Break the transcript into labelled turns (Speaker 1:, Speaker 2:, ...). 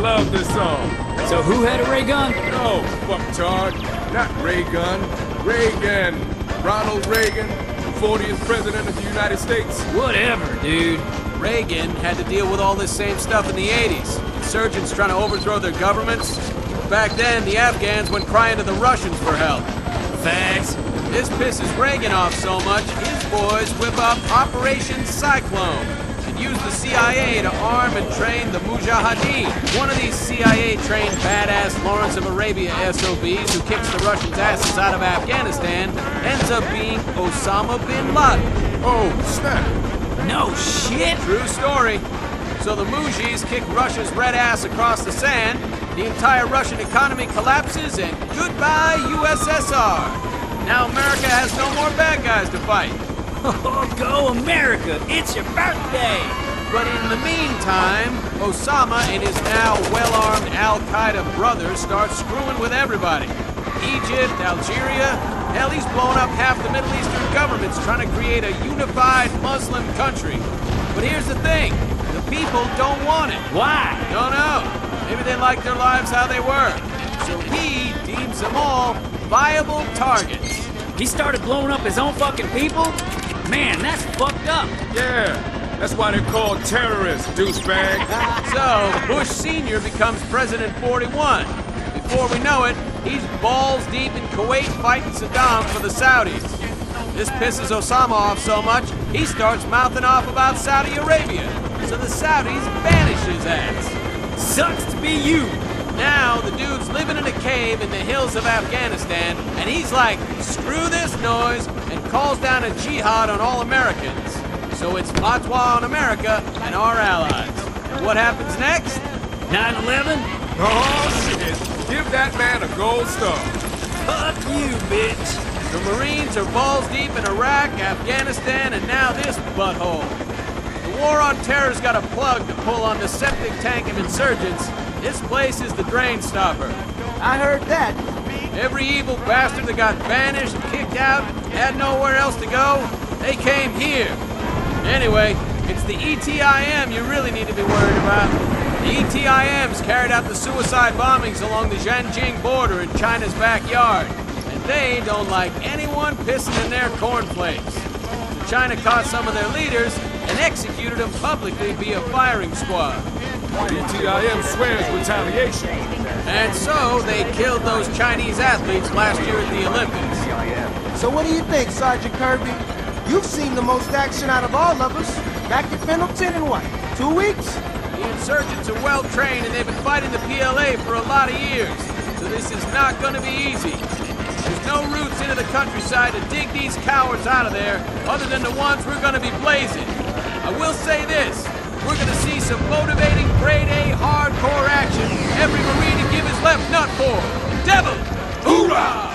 Speaker 1: love this song.
Speaker 2: So who had a ray gun?
Speaker 1: No, fucktard. Not Ray Gun. Reagan. Ronald Reagan, 40th President of the United States.
Speaker 2: Whatever, dude.
Speaker 3: Reagan had to deal with all this same stuff in the 80s. Insurgents trying to overthrow their governments. Back then, the Afghans went crying to the Russians for help.
Speaker 2: Facts.
Speaker 3: This pisses Reagan off so much, his boys whip up Operation Cyclone and use the CIA to arm and train the Mujahideen. One of these CIA-trained badass Lawrence of Arabia SOBs who kicks the Russians' asses out of Afghanistan ends up being Osama bin Laden.
Speaker 1: Oh, snap.
Speaker 2: No shit.
Speaker 3: True story. So the Mujis kick Russia's red ass across the sand, the entire Russian economy collapses, and goodbye USSR. Now America has no more bad guys to fight.
Speaker 2: Oh, go America! It's your birthday!
Speaker 3: But in the meantime, Osama and his now well-armed Al-Qaeda brothers start screwing with everybody. Egypt, Algeria, hell, he's blown up half the Middle Eastern governments trying to create a unified Muslim country. But here's the thing, the people don't want it.
Speaker 2: Why?
Speaker 3: Don't know. Maybe they like their lives how they were. So he deems them all viable targets.
Speaker 2: He started blowing up his own fucking people? Man, that's fucked up.
Speaker 1: Yeah, that's why they're called terrorists, douchebag.
Speaker 3: So, Bush Sr. becomes President 41. Before we know it, he's balls deep in Kuwait fighting Saddam for the Saudis. This pisses Osama off so much, he starts mouthing off about Saudi Arabia. So the Saudis banish his ass.
Speaker 2: Sucks to be you.
Speaker 3: Now, the dude's living in a cave in the hills of Afghanistan, and he's like, screw this noise, and calls down a jihad on all Americans. So it's fatwa on America and our allies. And what happens next?
Speaker 2: 9/11?
Speaker 1: Oh, shit. Give that man a gold star.
Speaker 2: Fuck you, bitch.
Speaker 3: The Marines are balls deep in Iraq, Afghanistan, and now this butthole. The war on terror's got a plug to pull on the septic tank of insurgents. This place is the drain stopper.
Speaker 4: I heard that.
Speaker 3: Every evil bastard that got banished, kicked out, had nowhere else to go, they came here. Anyway, it's the ETIM you really need to be worried about. The ETIMs carried out the suicide bombings along the Zhanjiang border in China's backyard. And they don't like anyone pissing in their cornflakes. So China caught some of their leaders and executed them publicly via firing squad.
Speaker 1: ETIM swears retaliation.
Speaker 3: And so they killed those Chinese athletes last year at the Olympics.
Speaker 4: So what do you think, Sergeant Kirby? You've seen the most action out of all of us. Back at Pendleton in what, 2 weeks?
Speaker 3: The insurgents are well trained and they've been fighting the PLA for a lot of years. So this is not going to be easy. There's no routes into the countryside to dig these cowards out of there other than the ones we're going to be blazing. I will say this. We're gonna see some motivating grade A hardcore action every Marine to give his left nut for. Devil! Hoorah!